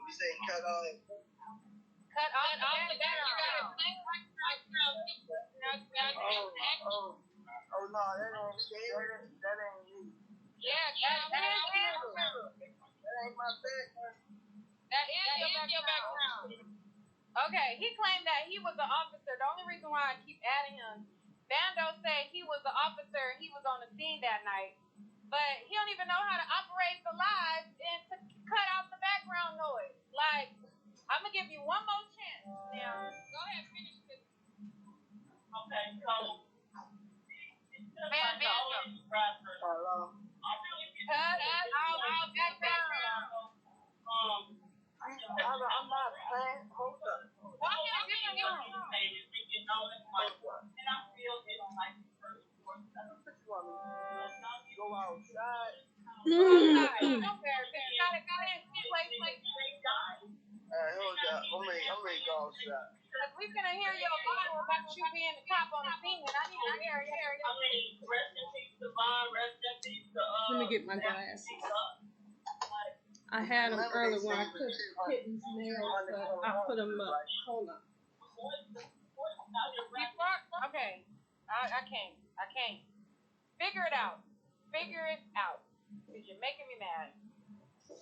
You say cut off. Cut off the background. Oh no, that ain't you. Yeah, that is you. That ain't my background. That is your background. Okay, he claimed that he was an officer. The only reason why I keep adding him, Bando said he was the officer and he was on the scene that night. But he don't even know how to operate the live and to cut out the background noise. Like, I'm gonna give you one more chance. Now, go ahead, finish this. Okay, so Bando. Hello. Cut out the background. I'm not playing. Hold up. Walk in a different room. And I feel it's like go outside. Outside. Nowhere. You gotta place. I'm ready to go outside. Cause we finna hear your audio about you being the cop on the scene, and I need to hear. Rest in peace to Vaughn. Rest in peace to Let me get my glasses. I had them earlier when I cooked kittens' nails, but I put them up. Hold on. Okay. I can't. Figure it out. Because you're making me mad.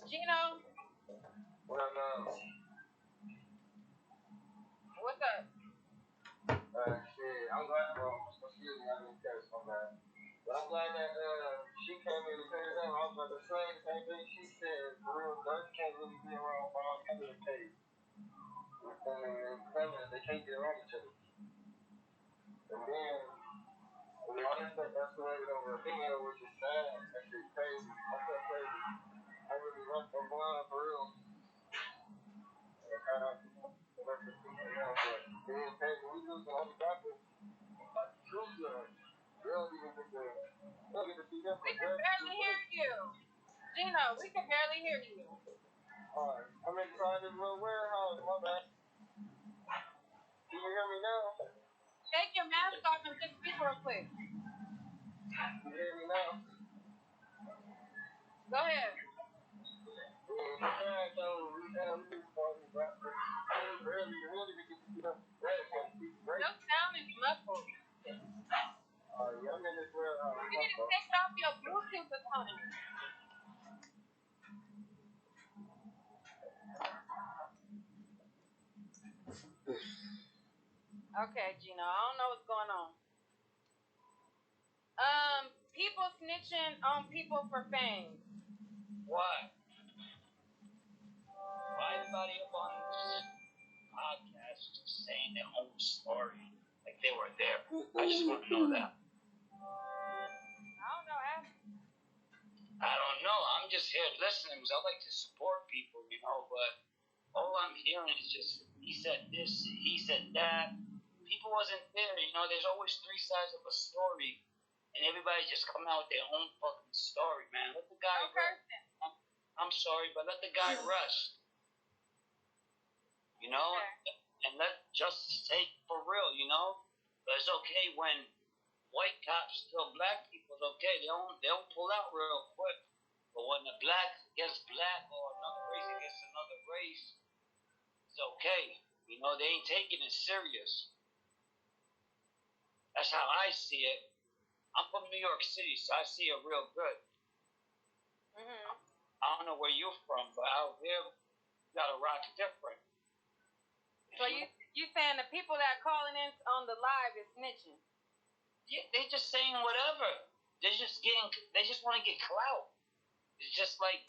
Gino? What's up? Shit, I'm glad but I'm glad that she came in and cleared it up. I was about to say the same thing she said. For real, Dirk can't really be around all under the case. They can't get around each other. And then, to be honest, that's the way over a female, which is sad. That shit crazy. I feel crazy. I really left them blind for real. We can barely hear you. Gino, we can barely hear you. Alright, I'm inside this little warehouse, my bad. Can you hear me now? Take your mask off and just speak real quick. Can you hear me now? Go ahead. Your sound is muffled. I'm in this warehouse. You need to take off your Bluetooth or something. Okay, Gino, I don't know what's going on. People snitching on people for fame. Why? Why everybody up on this podcast just saying their own story like they were there? I just want to know that. I don't know, Ask. I don't know. I'm just here listening because I like to support people, but all I'm hearing is just he said this, he said that. People wasn't there, there's always three sides of a story. And everybody just come out with their own fucking story, man. Let the guy rest. I'm sorry, but let the guy rest. Okay. And let justice take for real, But it's okay when white cops kill black people. It's okay. They don't pull out real quick. But when the black against black or another race against another race, it's okay. They ain't taking it serious. That's how I see it. I'm from New York City, so I see it real good. Mm-hmm. I don't know where you're from, but out here, you gotta rock different. So you saying the people that are calling in on the live is snitching? Yeah, they just saying whatever. They just want to get clout. It's just like,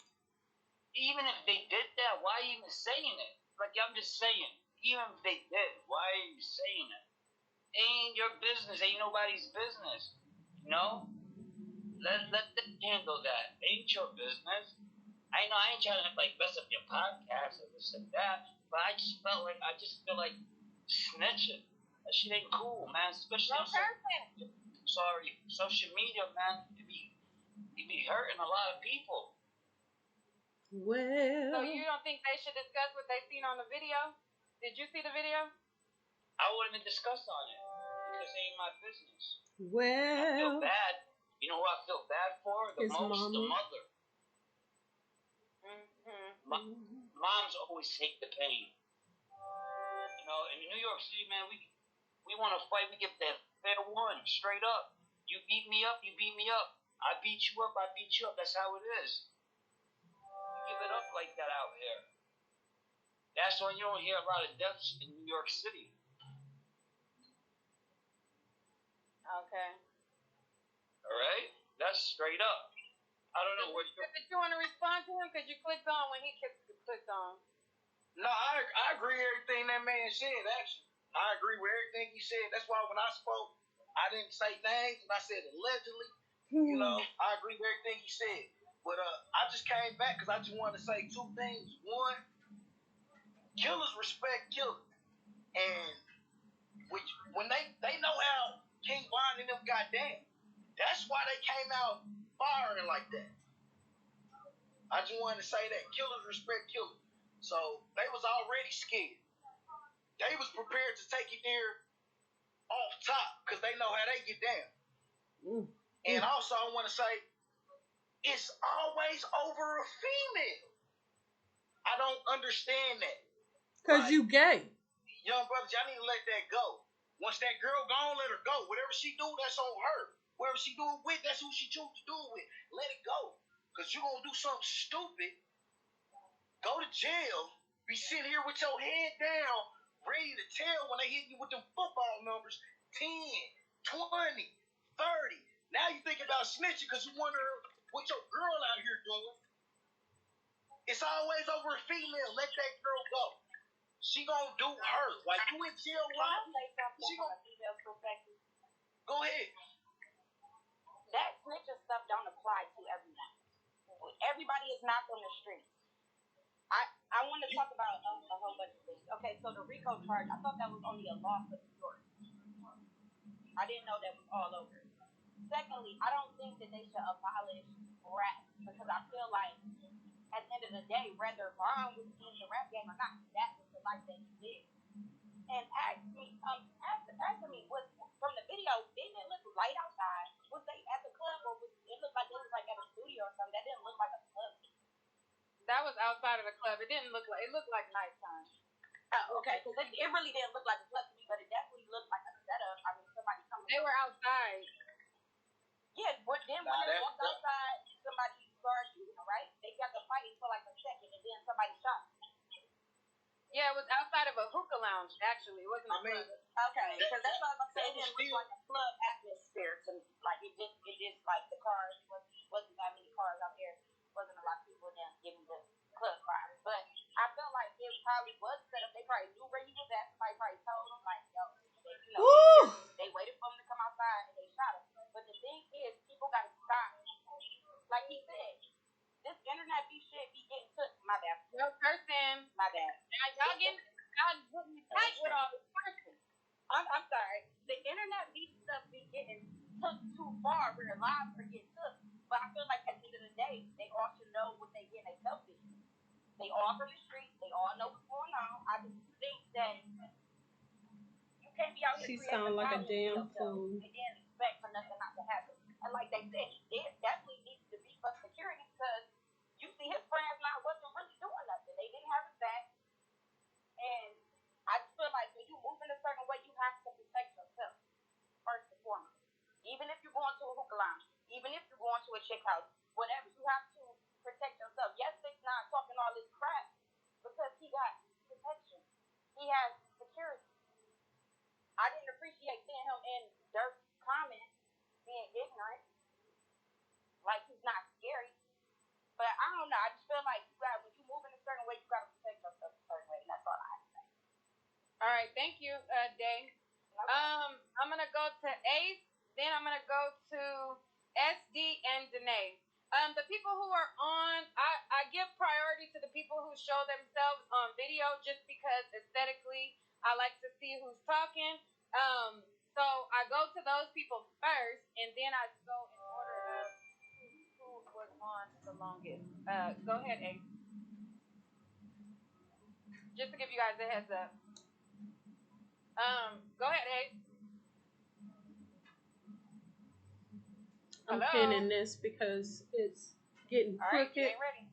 even if they did that, why are you even saying it? Like, I'm just saying, even if they did, why are you saying it? Ain't your business. Ain't nobody's business. Let them handle that. Ain't your business. I know I ain't trying to mess up your podcast or this and that, but I just feel like snitching. That shit ain't cool, man. Especially on social media, man. It be hurting a lot of people. Well. So you don't think they should discuss what they seen on the video? Did you see the video? I wouldn't even discuss on it because it ain't my business. Well. I feel bad. You know who I feel bad for the His most? mama. The mother. Moms always take the pain. You know, in New York City, man, we want to fight. We get that fair one, straight up. You beat me up, you beat me up. I beat you up, I beat you up. That's how it is. You give it up like that out here. That's when you don't hear a lot of deaths in New York City. Okay. All right? That's straight up. I don't know what Did you want to respond to him? Because you clicked on when he clicked on. No, I agree with everything that man said, actually. I agree with everything he said. That's why when I spoke, I didn't say names, and I said allegedly. You know, I agree with everything he said. But I just came back because I just wanted to say two things. One, killers respect killers. And when they know how King Von and them got down. That's why they came out firing like that. I just wanted to say that. Killers respect killers. So they was already scared. They was prepared to take it there off top because they know how they get down. And also I want to say, it's always over a female. I don't understand that. Because you gay. Young brothers, y'all need to let that go. Once that girl gone, let her go. Whatever she do, that's on her. Whoever she do it with, that's who she choose to do it with. Let it go. Because you're going to do something stupid. Go to jail. Be sitting here with your head down, ready to tell when they hit you with them football numbers. 10, 20, 30. Now you think about snitching because you wonder what your girl out here doing. It's always over a female. Let that girl go. She gonna do her. Like you in jail, right? She gonna. Female perspective. Go ahead. That snitching stuff don't apply to everyone. Everybody is not on the streets. I want to talk about a whole bunch of things. Okay, so the RICO charge, I thought that was only a law for New York. I didn't know that was all over. Secondly, I don't think that they should abolish rap because I feel like at the end of the day, whether Ron was in the rap game or not, that was the life that he lived. And ask me, was from the video, didn't it look light outside? Was they at the club or was it looked like they was like at a studio or something? That didn't look like a club. That was outside of the club. It looked like nighttime. Oh, okay. Because it really didn't look like a club to me, but it definitely looked like a setup. I mean, somebody coming. They were outside. Yeah, but then when they walked outside, somebody started shooting, right? They got to fight for like a second, and then somebody shot. Yeah, it was outside of a hookah lounge, actually. It wasn't a club. Okay, because that's what I was going to say. It didn't look like a club atmosphere to me. Like, it just like the cars, wasn't that many cars out there. Wasn't a lot of people then giving the club vibes. But I felt like it probably was set up. They probably knew where he was at. Somebody probably told them, like, yo, they waited for him to come outside and they shot him. But the thing is, people got to stop. Like he said, this internet shit be getting took. My bad. No cursing. My bad. Now y'all getting tight with all this cursing. I'm sorry. The internet stuff be getting took too far where lives are getting took. But I feel like at the end of the day, they all should know what they get themselves into. They all from the streets. They all know what's going on. I just think that you can't be out here. She sound like a damn fool. And then expect for nothing not to happen. And like they said, there definitely needs to be for security because you see his friends wasn't really doing nothing. They didn't have his back. And I just feel like when you move in a certain way, you have to protect yourself first and foremost. Even if you're going to a hookah lounge, even if you're going to a chick house, whatever, you have to protect yourself. Yes, 6ix9ine talking all this crap because he got protection. He has security. I didn't appreciate seeing him in Dirk's comments being ignorant, like he's not scary. But I don't know. I just feel like when you move in a certain way, you got to protect yourself a certain way, and that's all I have to say. All right, thank you, Day. I'm gonna go to Ace. Then I'm gonna go to SD and Danae. The people who are on, I give priority to the people who show themselves on video just because aesthetically I like to see who's talking. So I go to those people first, and then I go in order of who was on the longest. Go ahead, Ace. Just to give you guys a heads up. Go ahead, Ace. I'm Hello? pinning this because it's getting All right, you crooked. ain't ready.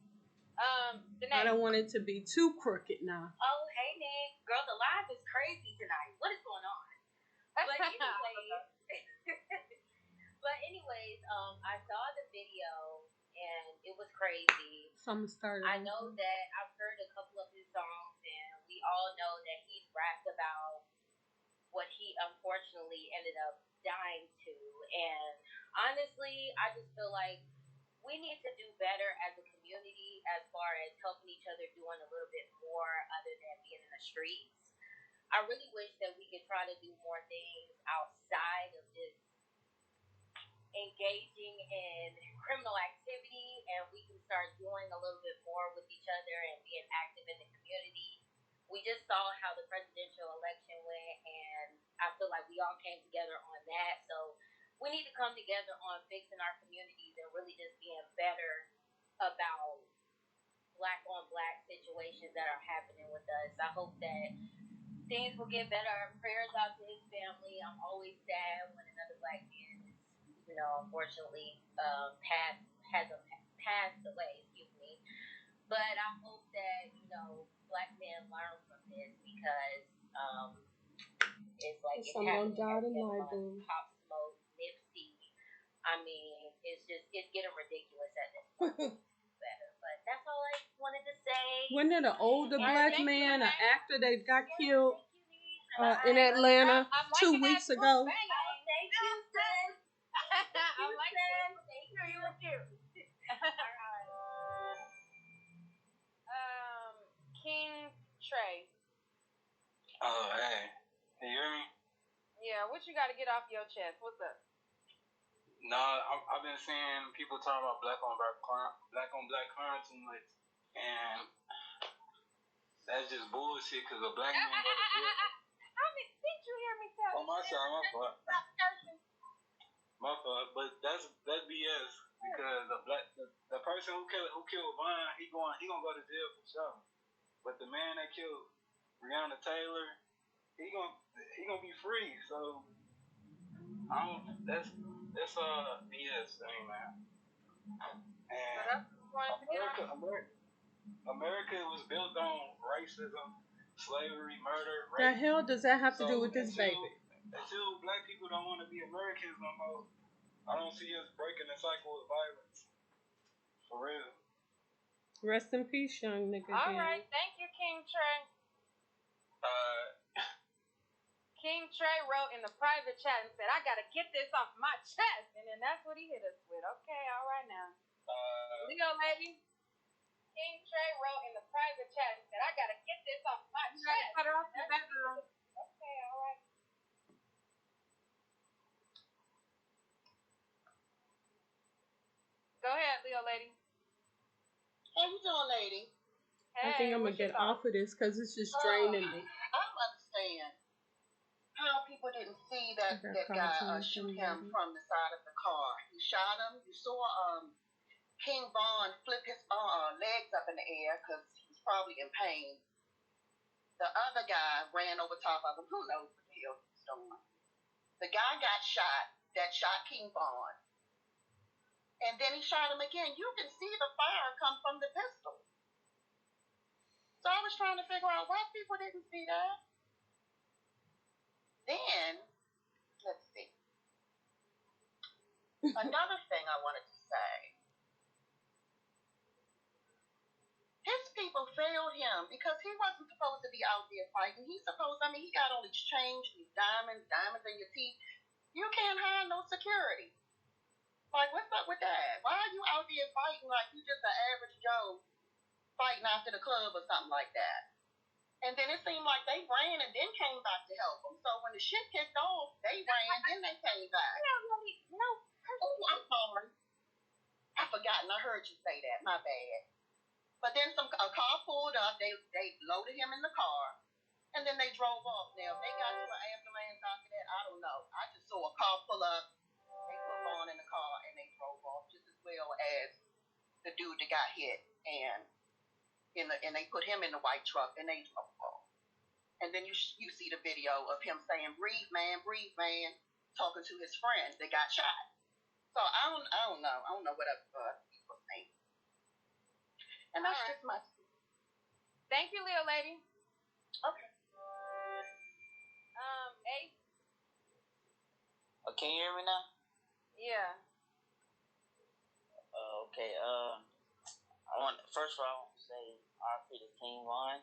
I don't want it to be too crooked now. Oh, hey, Nick. Girl, the live is crazy tonight. What is going on? But anyways, I saw the video and it was crazy. Some started. I know that I've heard a couple of his songs, and we all know that he's rapped about what he unfortunately ended up dying to. And honestly, I just feel like we need to do better as a community as far as helping each other, doing a little bit more other than being in the streets. I really wish that we could try to do more things outside of just engaging in criminal activity, and we can start doing a little bit more with each other and being active in the community. We just saw how the presidential election went, and I feel like we all came together on that. So we need to come together on fixing our communities and really just being better about black on black situations that are happening with us. I hope that things will get better. Prayers out to his family. I'm always sad when another black man is, unfortunately, passed away. Excuse me. But I hope that black men learn from this because it's like it's happening every Pop Smoke, Nipsey. I mean, it's getting ridiculous at this point. Better, but that's all I wanted to say. Wasn't it an older black man, an actor that got killed in Atlanta 2 weeks ago? Thank you, sis. I like that. Thank you. All right. King Trey. Oh, hey. Can you hear me? Yeah, what you got to get off your chest? What's up? No, I've been seeing people talking about black on black crime too much, and that's just bullshit. Cause a black man got to do it. Did you hear me tell On my side, my fault. My fault, but that's BS. Because the person who killed Vaughn, he gonna go to jail for sure. But the man that killed Breonna Taylor, he gonna be free. So that's BS thing, man. And America was built on racism, slavery, murder, rape. The hell does that have to do with this baby? Until black people don't want to be Americans no more, I don't see us breaking the cycle of violence. For real. Rest in peace, young nigga. All right, thank you, King Trey. King Trey wrote in the private chat and said, I gotta get this off my chest. And then that's what he hit us with. Okay, all right now. Leo, lady. King Trey wrote in the private chat and said, I gotta get this off my chest. Cut her off the bedroom. Okay, all right. Go ahead, Leo, lady. How you doing, lady? Hey, I think I'm gonna get off of this because it's just draining me. I don't understand how people didn't see that guy shoot him from the side of the car. He shot him. You saw King Von flip his legs up in the air because he was probably in pain. The other guy ran over top of him. Who knows what the hell he was doing? The guy got shot that shot King Von. And then he shot him again. You can see the fire come from the pistol. So I was trying to figure out why people didn't see that. Then, let's see. Another thing I wanted to say. His people failed him because he wasn't supposed to be out there fighting. He got all these chains, these diamonds in your teeth. You can't hire no security. Like, what's up with that? Why are you out there fighting like you just an average Joe fighting after the club or something like that? And then it seemed like they ran and then came back to help them. So when the shit kicked off, they ran, then they came back. No. Oh, I'm sorry. I forgot, and I heard you say that. My bad. But then a car pulled up. They loaded him in the car, and then they drove off. Now, if they got to an ambulance after that, I don't know. I just saw a car pull up. They put Vaughn in the car, and they drove off just as well as the dude that got hit. And they put him in the white truck, and they drove off. And then you see the video of him saying, breathe, man, talking to his friend that got shot. So I don't know. I don't know what other people think. And that's just my. Thank you, Leo lady. Okay. Ace. Can you hear me now? Yeah. Okay. First of all, I want to say RP to King Von.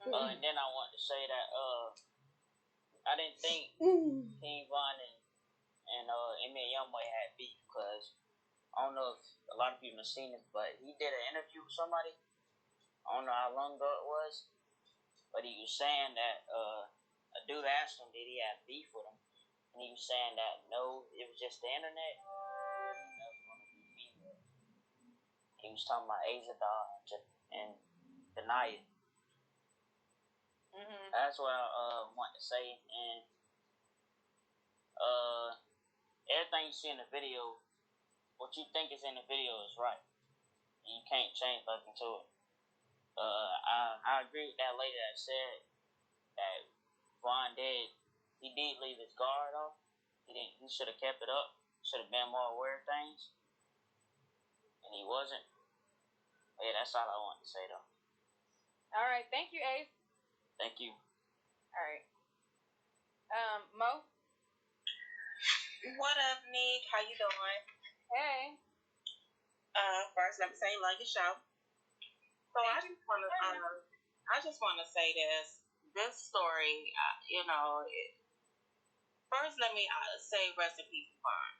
And then I want to say that I didn't think King Von and Emil Youngboy had beef, because I don't know if a lot of people have seen this, but he did an interview with somebody. I don't know how long ago it was, but he was saying that a dude asked him, did he have beef with him? And he was saying that no, it was just the internet. That was one of the females. He was talking about Azadar and Nique. That's what I want to say. And everything you see in the video, what you think is in the video is right. And you can't change nothing to it. I agree with that lady that said that Von did leave his guard off. He should have kept it up. Should have been more aware of things. And he wasn't. But yeah, that's all I want to say though. All right, thank you, Ace. Thank you. All right. Mo? What up, Nique? How you doing? Hey. First, let me say, love your show. So I just want to say this story. First, let me say rest in peace, Vaughn.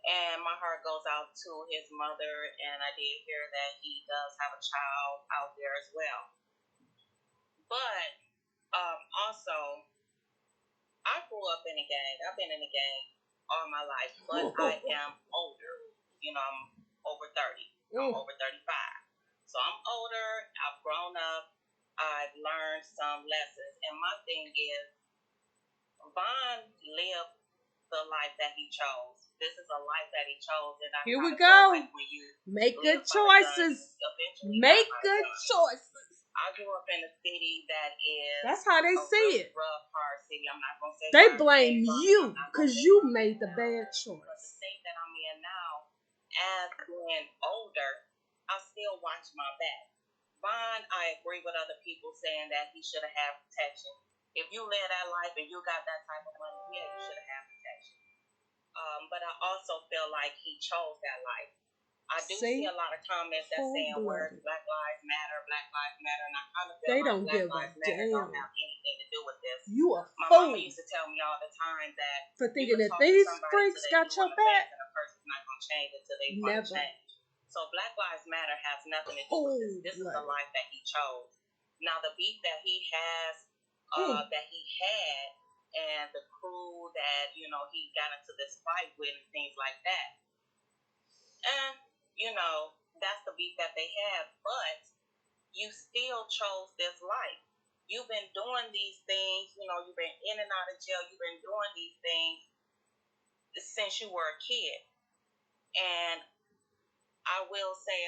And my heart goes out to his mother, and I did hear that he does have a child out there as well. But also, I grew up in a gang. I've been in a gang all my life, but I am older. I'm over 30. I'm over 35. So I'm older. I've grown up. I've learned some lessons. And my thing is, Vaughn lived the life that he chose. This is a life that he chose. And here we go. Like when you make good choices. Make good choices. I grew up in a city that is. That's how they see it. Rough, hard city. I'm not gonna say. They blame you because you made the bad choice. But the state that I'm in now, as being older, I still watch my back. Vaughn, I agree with other people saying that he should have had protection. If you live that life and you got that type of money, yeah, you should have had protection. But I also feel like he chose that life. I do see a lot of comments that saying words Black Lives Matter, and I kind of feel like Black Lives Matter don't have anything to do with this. You are My fool. mama used to tell me all the time that for thinking that these freaks got your back. And a person's not gonna change until they want to change. So Black Lives Matter has nothing to do with this. This is the life that he chose. Now the beef that he has, that he had, and the crew that he got into this fight with and things like that. And that's the beef that they have. But you still chose this life. You've been doing these things. You've been in and out of jail. You've been doing these things since you were a kid. And I will say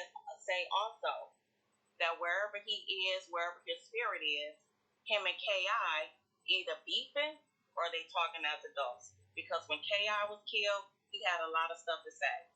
also that wherever he is, wherever his spirit is, him and K.I. either beefing or they talking as adults. Because when K.I. was killed, he had a lot of stuff to say.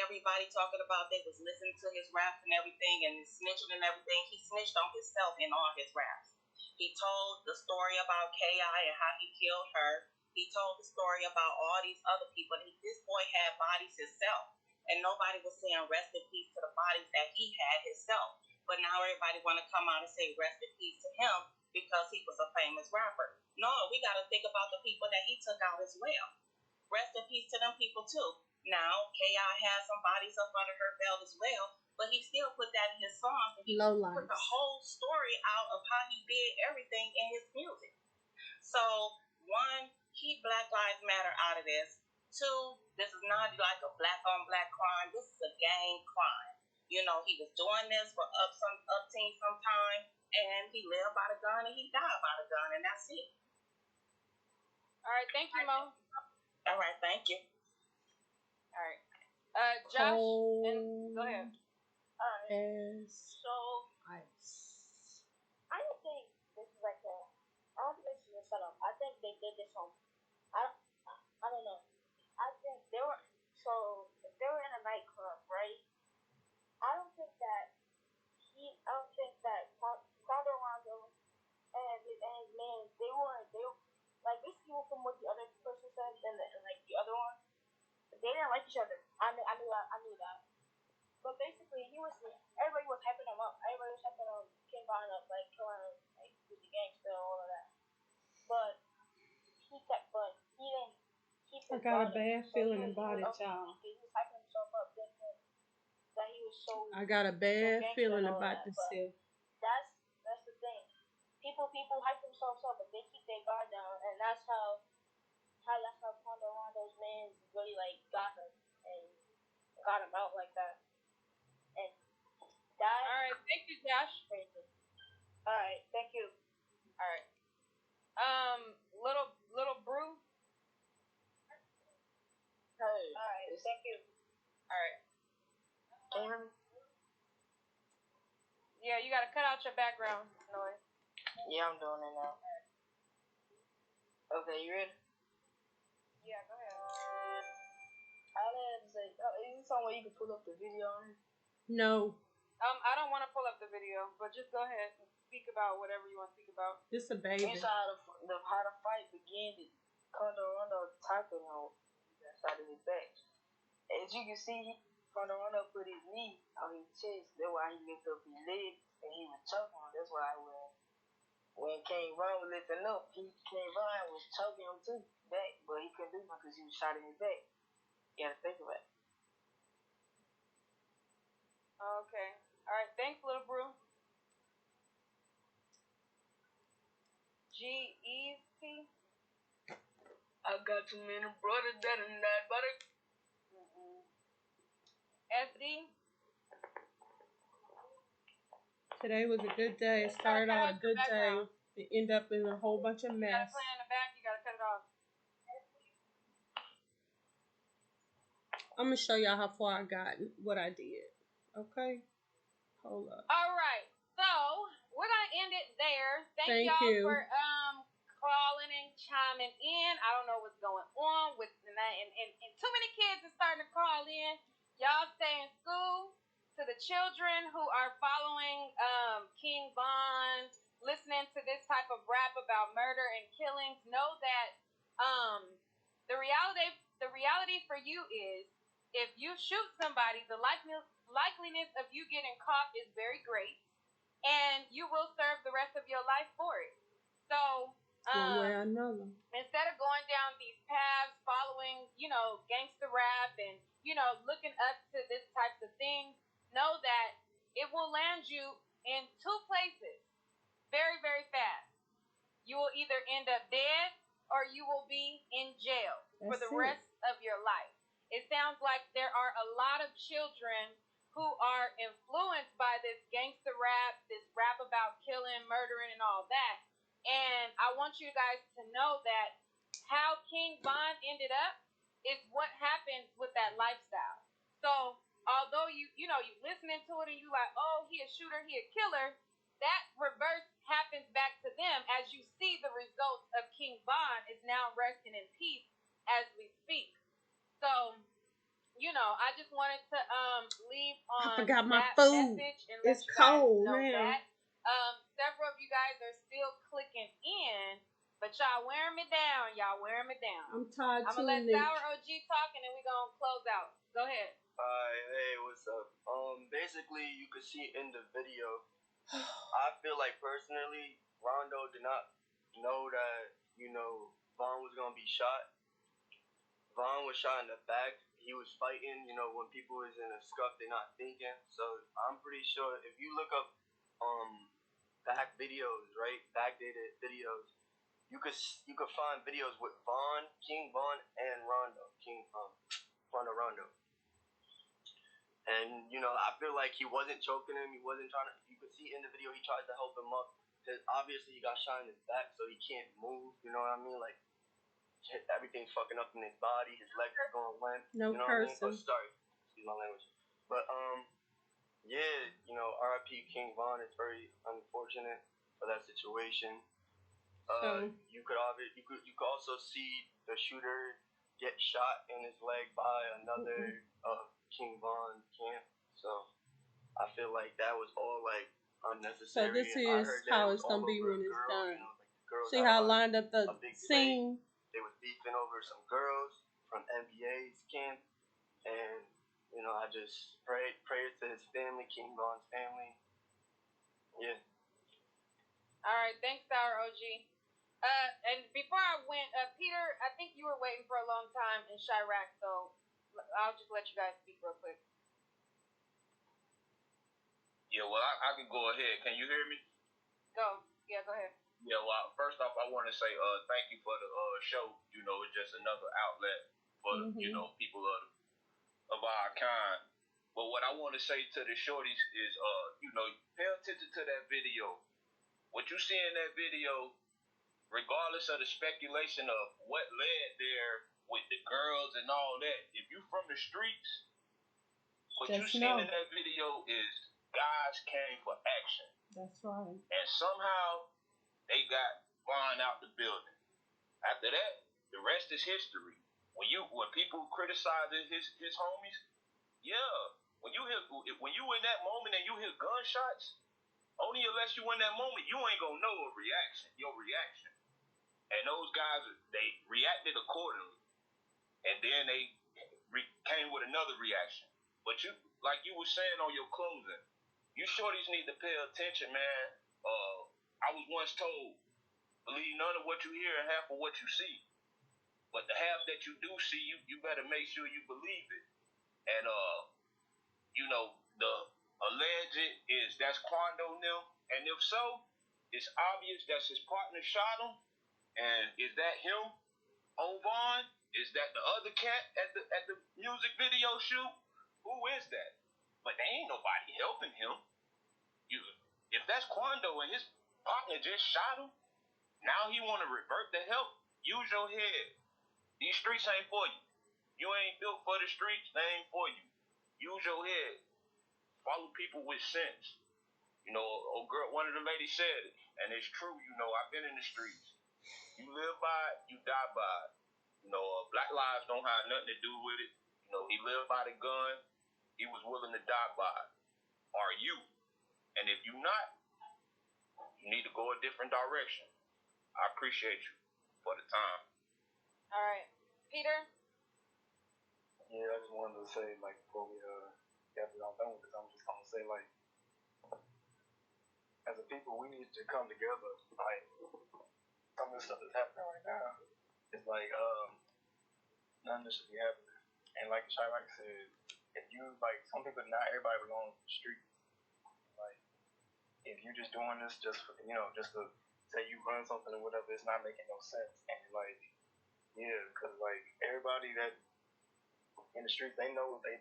Everybody talking about they was listening to his raps and everything and snitching and everything. He snitched on himself in all his raps. He told the story about K.I. and how he killed her. He told the story about all these other people. This boy had bodies himself. And nobody was saying rest in peace to the bodies that he had himself. But now everybody want to come out and say rest in peace to him because he was a famous rapper. No, we got to think about the people that he took out as well. Rest in peace to them people too. Now, K.I. has some bodies up under her belt as well, but he still put that in his songs. And he put the whole story out of how he did everything in his music. So, one, keep Black Lives Matter out of this. Two, this is not like a black-on-black crime. This is a gang crime. He was doing this for upteen sometime, and he lived by the gun and he died by the gun, and that's it. All right, thank you, Mo. All right, thank you. All right. Josh, and go ahead. So, I don't think this is I don't think this is a setup. I think they did this on. I don't know. I think they were So if they were in a nightclub, right? I don't think that Quando Rondo and his man, they like basically from what the other person said and like the other one, they didn't like each other. I knew that. But basically, everybody was hyping him up. Everybody was hyping King Von up, like killing him, like with the gangster and all of that. But he didn't keep his I got a guard up. bad So feeling about it, y'all. He was hyping himself up, thinking that he was so. I got a bad feeling about this shit. That's the thing. People hype themselves up, but they keep their guard down, and that's how Quando Rondo's man really like got him and got him out like that. And that. All right, thank you, Josh. Crazy. All right, thank you. All right. Little Brew. Hey. All right, thank you. All right. Can you hear me? Yeah, you gotta cut out your background noise. Yeah, I'm doing it now. Okay, you ready? Yeah, go ahead. I had to say, is this some way you can pull up the video on it? No. I don't want to pull up the video, but just go ahead and speak about whatever you want to speak about. This a baby. You saw how the fight began. Quando Rondo tackled him inside of his back. As you can see, Quando Rondo put his knee on his chest. That's why he lifted up his legs and he was choking him. That's why when King Von was lifting up, King Von was choking him too back, but he couldn't do it because he was shot in his back. You gotta think about it. Okay. All right. Thanks, Little Brew. G-E-T. I got too many brothers that are not butter. SD. Today was a good day. It started out a good day. It ended up in a whole bunch of mess. You gotta play in the back. You gotta cut it off. I'm gonna show y'all how far I got and what I did. Okay? Hold up. All right. So we're gonna end it there. Thank y'all for calling and chiming in. I don't know what's going on with tonight, and too many kids are starting to call in. Y'all stay in school. To the children who are following King Von, listening to this type of rap about murder and killings, know that the reality for you is if you shoot somebody, the likeliness of you getting caught is very great, and you will serve the rest of your life for it. So one way or another. Instead of going down these paths, following, gangster rap and, looking up to this types of things, know that it will land you in two places very, very fast. You will either end up dead or you will be in jail for the rest of your life. It sounds like there are a lot of children who are influenced by this gangster rap, this rap about killing, murdering, and all that. And I want you guys to know that how King Von ended up is what happens with that lifestyle. So although you listening to it and you like, oh, he a shooter, he a killer, that reverse happens back to them as you see the results of King Von is now resting in peace as we speak. So, I just wanted to leave on that message and let you guys know that. Several of you guys are still clicking in, but y'all wearing me down. I'm tired too, I'm going to let Sour OG talk and then we're going to close out. Go ahead. Hey, what's up? Basically, you could see in the video, I feel like personally, Rondo did not know that, Vaughn was going to be shot. Vaughn was shot in the back. He was fighting, when people is in a scuff, they're not thinking. So I'm pretty sure if you look up back videos, right, backdated videos, you could find videos with Vaughn, King Vaughn, and Rondo, Rondo. And, I feel like he wasn't choking him. He wasn't trying to, you could see in the video, he tries to help him up. Because obviously he got shot in his back, so he can't move, you know what I mean? Like, everything's fucking up in his body. His legs are going limp. No, you know what I mean? Oh, sorry. Excuse my language. But, yeah, R.I.P. King Von. It's very unfortunate for that situation. You could also see the shooter. get shot in his leg by another King Von camp. So I feel like that was all like unnecessary. So this is how it's gonna be when it's done. See how I lined up the scene? They was beefing over some girls from NBA's camp, and I just prayed to his family, King Von's family. Yeah. All right, thanks, Sour OG. And before I went, Peter, I think you were waiting for a long time in Chirac, so I'll just let you guys speak real quick. Yeah, well, I can go ahead. Can you hear me? Go. Yeah, go ahead. Yeah, well, first off, I want to say thank you for the show. It's just another outlet for, people of our kind. But what I want to say to the shorties is, pay attention to that video. What you see in that video, regardless of the speculation of what led there with the girls and all that, if you from the streets, what you seen in that video is guys came for action. That's right. And somehow they got Vaughn out the building. After that, the rest is history. When people criticizing his homies, yeah. When you in that moment and you hear gunshots, only unless you in that moment, you ain't gonna know your reaction. And those guys, they reacted accordingly. And then they came with another reaction. But you, like you were saying on your closing, you shorties need to pay attention, man. I was once told, believe none of what you hear and half of what you see. But the half that you do see, you better make sure you believe it. And, the alleged that's Quando now. And if so, it's obvious that's his partner shot him. And is that him on Vaughn? Is that the other cat at the music video shoot? Who is that? But there ain't nobody helping him. If that's Quando and his partner just shot him, now he want to revert the help? Use your head. These streets ain't for you. You ain't built for the streets. They ain't for you. Use your head. Follow people with sense. Girl, one of the ladies said it, and it's true. I've been in the streets. You live by it, you die by it. Black lives don't have nothing to do with it. He lived by the gun. He was willing to die by it. Are you? And if you not, you need to go a different direction. I appreciate you for the time. All right. Peter? Yeah, I just wanted to say, before we get done with this, I'm just gonna say, as a people, we need to come together. Some of the stuff that's happening right now is none of this should be happening. And like Chirac said, if you some people, not everybody belongs to the streets. If you're just doing this just for just to say you run something or whatever, it's not making no sense. And because everybody that in the streets, they know what they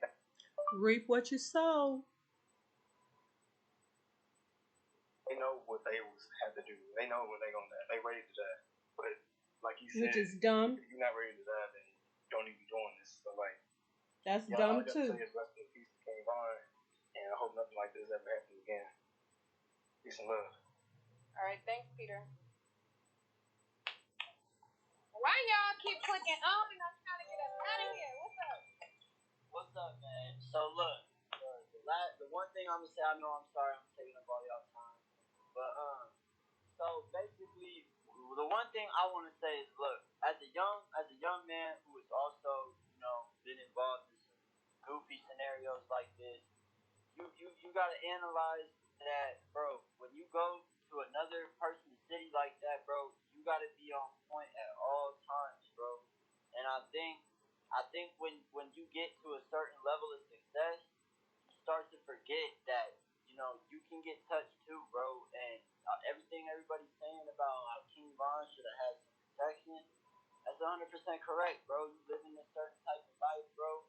reap what you sow. They know what they had to do. They know when they gonna die. They ready to die. But like you said, which is dumb. If you're not ready to die, then you don't need to be doing this. So that's dumb too. All I gotta say is rest in peace to King Von, and I hope nothing like this ever happens again. Peace and love. All right, thanks, Peter. Why y'all keep clicking on and I'm trying to get us out of here? What's up? What's up, man? So look, the one thing I'm gonna say, I know I'm sorry I'm taking up all y'all time, but so basically, the one thing I want to say is, look, as a young man who has also been involved in some goofy scenarios like this, you gotta analyze that, bro. When you go to another person's city like that, bro, you gotta be on point at all times, bro. And I think when you get to a certain level of success, you start to forget that you can get touched too, bro. And everything everybody's saying about how King Von should have had some protection, that's 100% correct, bro. You live in a certain type of life, bro.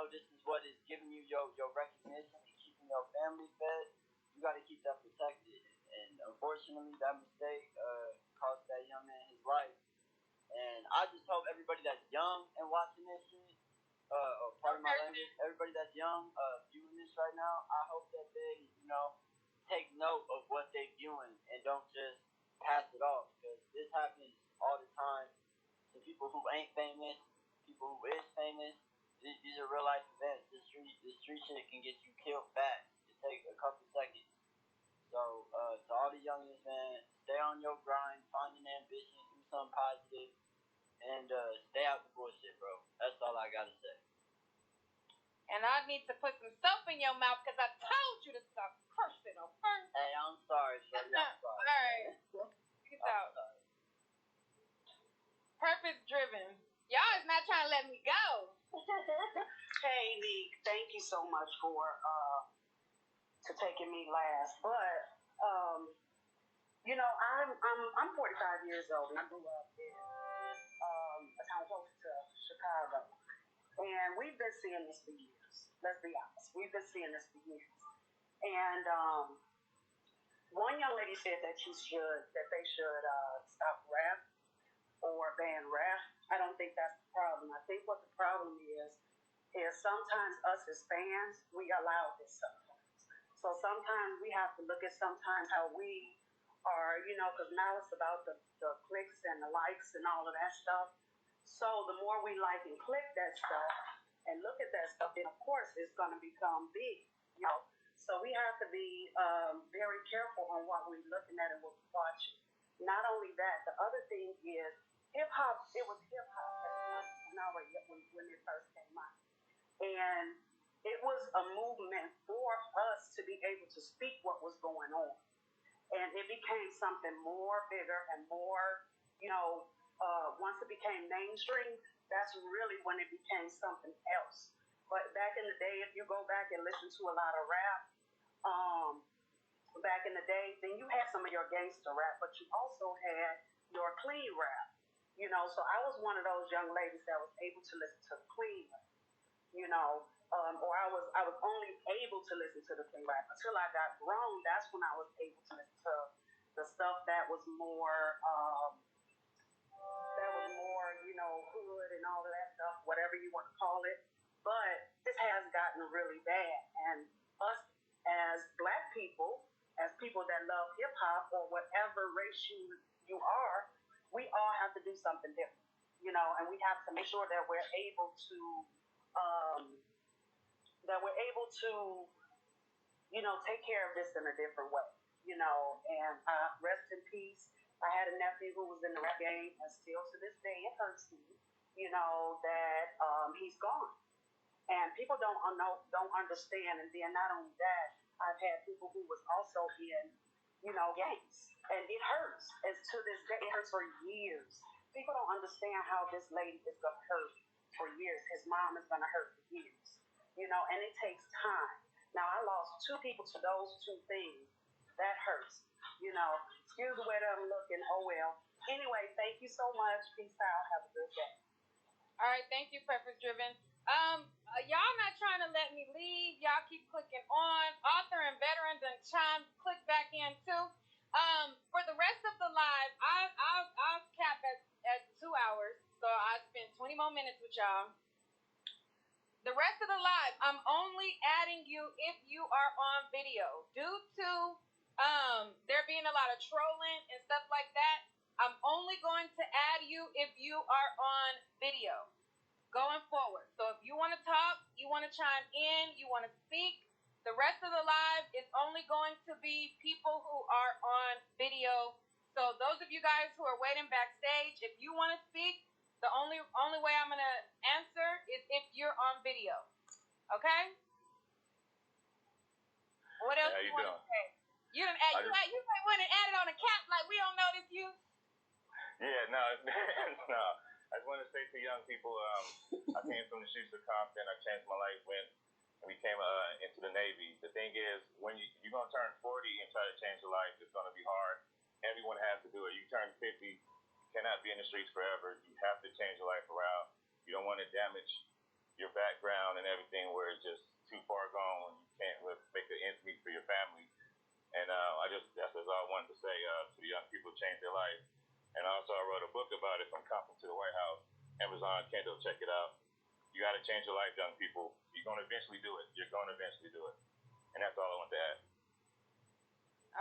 This is what is giving you your recognition and keeping your family fed. You got to keep that protected. And unfortunately, that mistake cost that young man his life. And I just hope everybody that's young and watching this shit, pardon my language, everybody that's young viewing this right now, I hope that they, take note of what they're viewing and don't just pass it off. Because this happens all the time to people who ain't famous, people who is famous, these are real life events. The street shit can get you killed fast. It takes a couple seconds. So, to all the youngins, man, stay on your grind, find an ambition, do something positive, and stay out the bullshit, bro. That's all I gotta say. And I need to put some soap in your mouth because I told you to stop cursing, okay? Hey, I'm sorry, shorty. I'm sorry. All right. Peace out. Purpose driven. Y'all is not trying to let me go. Hey, Nique, thank you so much for taking me last. But you know, I'm 45 years old, and I grew up in a town close to Chicago, and we've been seeing this for years. Let's be honest, we've been seeing this for years. And one young lady said that they should stop rap or ban rap. I don't think that's the problem. I think what the problem is sometimes us as fans, we allow this sometimes. So sometimes we have to look at sometimes how we are, you know, because now it's about the clicks and the likes and all of that stuff. So the more we like and click that stuff and look at that stuff, then of course it's going to become big, you know. So we have to be very careful on what we're looking at and what we're watching. Not only that, the other thing is hip hop. It was hip hop when it first came out, and it was a movement for us to be able to speak what was going on, and it became something more bigger and more, you know. Once it became mainstream, that's really when it became something else. But back in the day, if you go back and listen to a lot of rap, back in the day, then you had some of your gangster rap, but you also had your clean rap. You know, so I was one of those young ladies that was able to listen to the clean rap, you know, or I was only able to listen to the clean rap until I got grown. That's when I was able to listen to the stuff that was more, you know, hood and all of that stuff, whatever you want to call it. But this has gotten really bad, and us as Black people, as people that love hip hop or whatever race you are, we all have to do something different, you know, and we have to make sure that we're able to, you know, take care of this in a different way, you know. And rest in peace. I had a nephew who was in the rap game, and still to this day it hurts me, you know, that he's gone. And people don't understand. And then not only that, I've had people who was also in, you know, gangs, and it hurts. As to this day, it hurts for years. People don't understand how this lady is gonna hurt for years. His mom is gonna hurt for years, you know, and it takes time. Now I lost 2 people to those 2 things. That hurts, you know. Excuse the way that I'm looking. Oh well. Anyway, thank you so much. Peace out. Have a good day. All right, thank you, Purpose Driven. Y'all not trying to let me leave. Y'all keep clicking on. Author and veterans and chime, click back in too. For the rest of the live, I'll cap at 2 hours, so I spend 20 more minutes with y'all. The rest of the live, I'm only adding you if you are on video. Due to there being a lot of trolling and stuff like that, I'm only going to add you if you are on video going forward. So if you want to talk, you want to chime in, you want to speak, the rest of the live is only going to be people who are on video. So those of you guys who are waiting backstage, if you want to speak, the only way I'm going to answer is if you're on video. Okay? What else do you want to say? You might want to add it on a cap like we don't notice you. Yeah, no. I just want to say to young people, I came from the streets of Compton. I changed my life when we came into the Navy. The thing is, when you're going to turn 40 and try to change your life, it's going to be hard. Everyone has to do it. You turn 50, you cannot be in the streets forever. You have to change your life around. You don't want to damage your background and everything where it's just too far gone. You can't make the ends meet for your family. And that's all I wanted to say to the young people, change their life. And also, I wrote a book about it, From Compton to the White House. Amazon, Kindle, check it out. You got to change your life, young people. You're going to eventually do it. You're going to eventually do it. And that's all I want to add.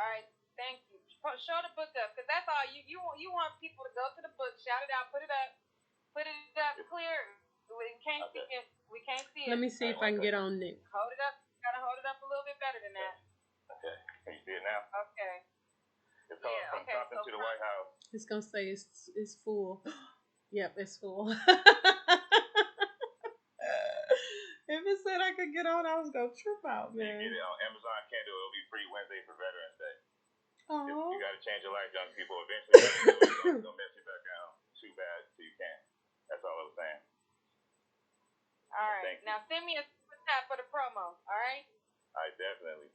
All right, thank you. Show the book up, because that's all you want people to go to the book, shout it out, put it up clear. We can't see it. We can't see it. Let me see if I can get on Nique. Hold it up. You gotta hold it up a little bit better than that. Okay. Can you see it now? Okay. It's called From Trump into the White House. It's gonna say it's full. Yep, it's full. If it said I could get on, I was gonna trip out, man. You get it on Amazon Kindle. It'll be free Wednesday for Veterans Day. Oh. You gotta change your life, young people. Eventually, it's gonna mess you back down. Too bad, so you can't. That's all I was saying. All right. Now send me a super chat for the promo. All right. All right, definitely.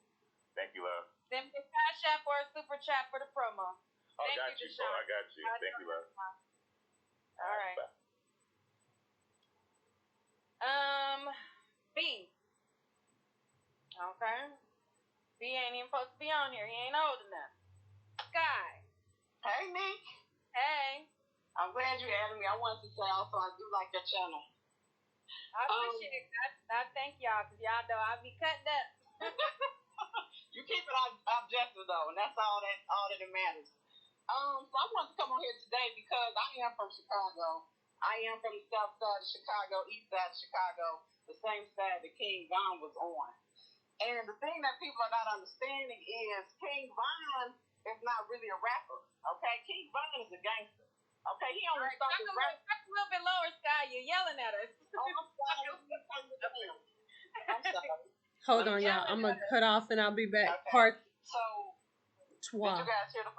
Thank you, love. Send me a cash app or a super chat for the promo. Oh, I got you, bro. I got you. Thank you, love. All right. Bye. B. Okay. B ain't even supposed to be on here. He ain't old enough. Sky. Hey, Nique. Hey. I'm glad you added me. I wanted to say also I do like your channel. I appreciate it. I thank y'all because y'all know I be cutting up. You keep it objective though, and that's all that matters. So I wanted to come on here today because I am from Chicago. I am from the south side of Chicago, east side of Chicago, the same side that King Von was on. And the thing that people are not understanding is King Von is not really a rapper. Okay, King Von is a gangster. Okay, he only started rapping. Talk a little bit lower, Sky. You're yelling at us. Oh, I'm sorry. I'm sorry. Hold on, y'all. I'm gonna cut off and I'll be back. Okay. Part so, 12. did you guys hear the